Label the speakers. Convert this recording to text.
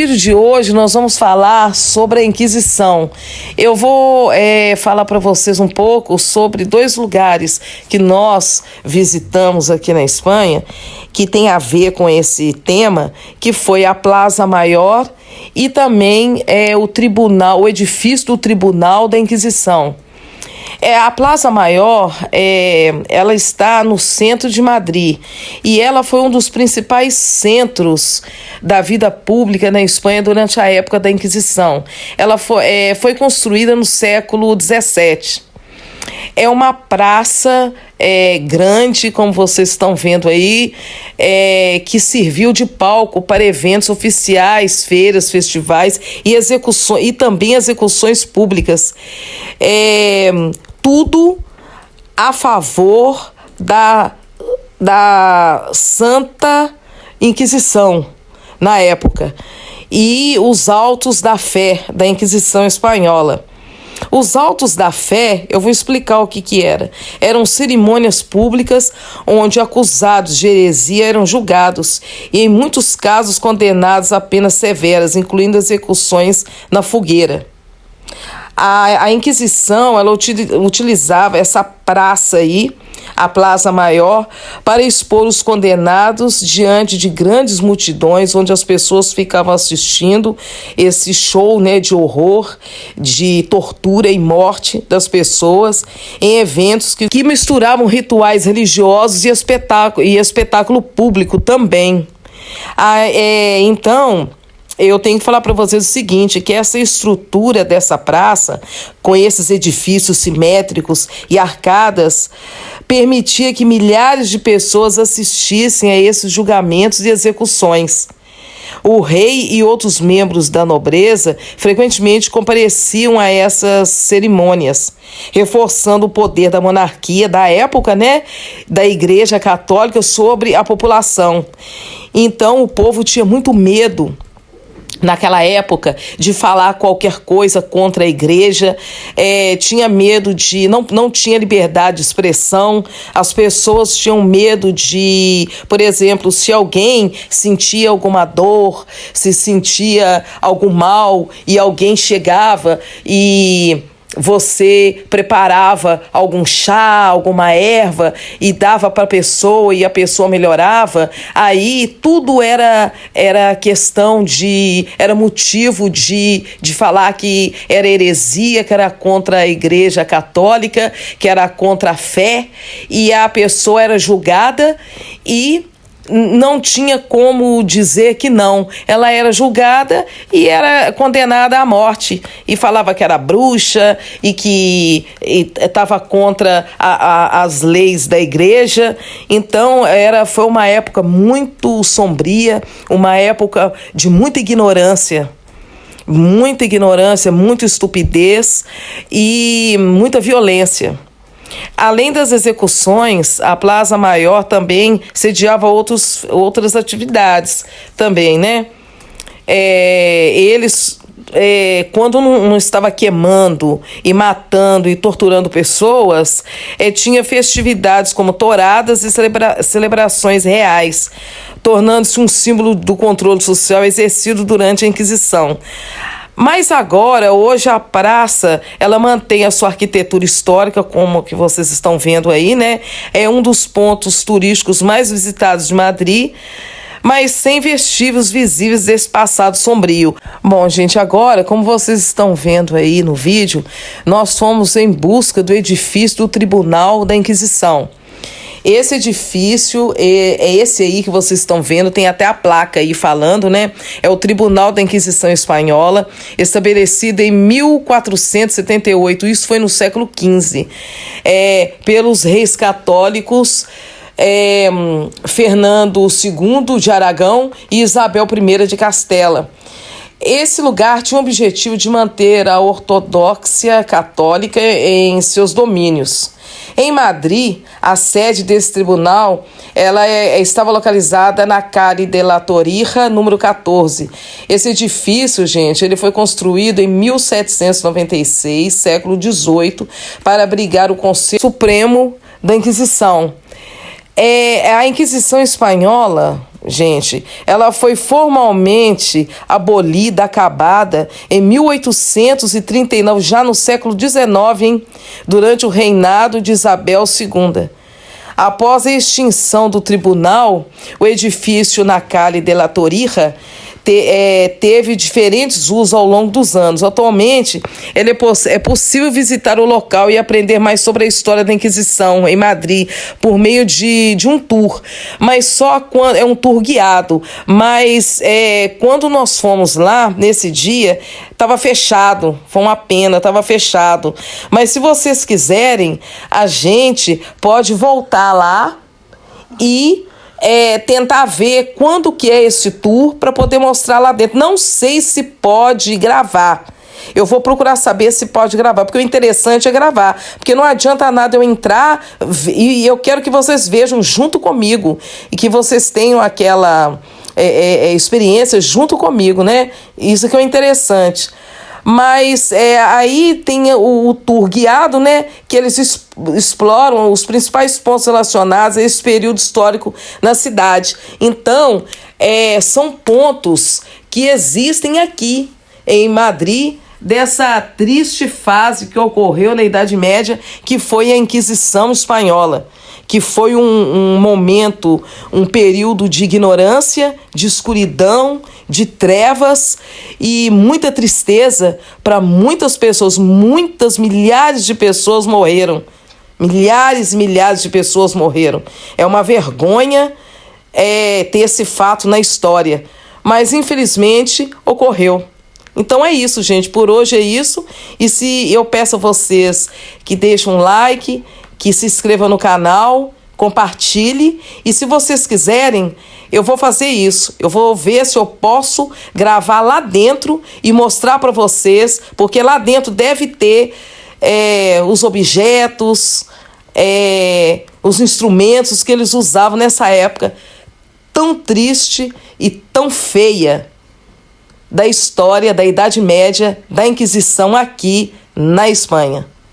Speaker 1: vídeo de hoje nós vamos falar sobre a Inquisição. Eu vou falar para vocês um pouco sobre dois lugares que nós visitamos aqui na Espanha, que tem a ver com esse tema, que foi a Plaza Maior e também o edifício do Tribunal da Inquisição. A Plaza Maior, ela está no centro de Madrid e ela foi um dos principais centros da vida pública na Espanha durante a época da Inquisição. Ela foi construída no século XVII. É uma praça grande, como vocês estão vendo aí, que serviu de palco para eventos oficiais, feiras, festivais e também execuções públicas. Tudo a favor da Santa Inquisição na época e os autos da fé da Inquisição espanhola. Os autos da fé, eu vou explicar o que era. Eram cerimônias públicas onde acusados de heresia eram julgados e, em muitos casos, condenados a penas severas, incluindo execuções na fogueira. A Inquisição, ela utilizava essa praça aí, a Plaza Maior, para expor os condenados diante de grandes multidões, onde as pessoas ficavam assistindo esse show, de horror, de tortura e morte das pessoas, em eventos que misturavam rituais religiosos e espetáculo público também. Então, eu tenho que falar para vocês o seguinte, que essa estrutura dessa praça, com esses edifícios simétricos e arcadas, permitia que milhares de pessoas assistissem a esses julgamentos e execuções. O rei e outros membros da nobreza frequentemente compareciam a essas cerimônias, reforçando o poder da monarquia da época, da Igreja Católica sobre a população. Então o povo tinha muito medo naquela época de falar qualquer coisa contra a igreja, tinha medo não tinha liberdade de expressão, as pessoas tinham medo de, por exemplo, se alguém sentia alguma dor, se sentia algum mal e alguém chegava e você preparava algum chá, alguma erva e dava para a pessoa e a pessoa melhorava, aí tudo era questão era motivo de falar que era heresia, que era contra a Igreja Católica, que era contra a fé, e a pessoa era julgada e não tinha como dizer que não. Ela era julgada e era condenada à morte. E falava que era bruxa e que estava contra as leis da igreja. Então, foi uma época muito sombria, uma época de muita ignorância. Muita ignorância, muita estupidez e muita violência. Além das execuções, a Plaza Maior também sediava outras atividades também, Eles, quando não estava queimando e matando e torturando pessoas, tinha festividades como touradas e celebrações reais, tornando-se um símbolo do controle social exercido durante a Inquisição. Mas agora, hoje, a praça, ela mantém a sua arquitetura histórica, como que vocês estão vendo aí, É um dos pontos turísticos mais visitados de Madrid, mas sem vestígios visíveis desse passado sombrio. Bom, gente, agora, como vocês estão vendo aí no vídeo, nós fomos em busca do edifício do Tribunal da Inquisição. Esse edifício é esse aí que vocês estão vendo, tem até a placa aí falando, É o Tribunal da Inquisição Espanhola, estabelecido em 1478, isso foi no século XV, pelos reis católicos Fernando II de Aragão e Isabel I de Castela. Esse lugar tinha o objetivo de manter a ortodoxia católica em seus domínios. Em Madrid, a sede desse tribunal estava localizada na Calle de la Torija, número 14. Esse edifício, gente, ele foi construído em 1796, século XVIII, para abrigar o Conselho Supremo da Inquisição. A Inquisição Espanhola, gente, ela foi formalmente abolida, acabada em 1839, já no século XIX, hein? Durante o reinado de Isabel II. Após a extinção do tribunal, o edifício na Calle de la Torija teve diferentes usos ao longo dos anos. Atualmente, é possível visitar o local e aprender mais sobre a história da Inquisição em Madrid por meio de um tour, mas só quando é um tour guiado. Mas quando nós fomos lá, nesse dia, estava fechado, foi uma pena, estava fechado. Mas se vocês quiserem, a gente pode voltar lá e tentar ver quando que é esse tour para poder mostrar lá dentro. Não sei se pode gravar. Eu vou procurar saber se pode gravar, porque o interessante é gravar. Porque não adianta nada eu entrar e eu quero que vocês vejam junto comigo e que vocês tenham aquela experiência junto comigo, né? Isso que é interessante. Mas aí tem o tour guiado, né, que eles exploram os principais pontos relacionados a esse período histórico na cidade. Então, são pontos que existem aqui em Madrid, dessa triste fase que ocorreu na Idade Média, que foi a Inquisição Espanhola, que foi um momento, um período de ignorância, de escuridão, de trevas e muita tristeza para muitas pessoas. Milhares de pessoas morreram. Milhares e milhares de pessoas morreram. É uma vergonha ter esse fato na história, mas infelizmente ocorreu. Então é isso, gente. Por hoje é isso. E se eu peço a vocês que deixem um like, que se inscreva no canal, compartilhe. E se vocês quiserem, eu vou fazer isso. Eu vou ver se eu posso gravar lá dentro e mostrar para vocês, porque lá dentro deve ter os objetos, os instrumentos que eles usavam nessa época tão triste e tão feia da história da Idade Média, da Inquisição aqui na Espanha.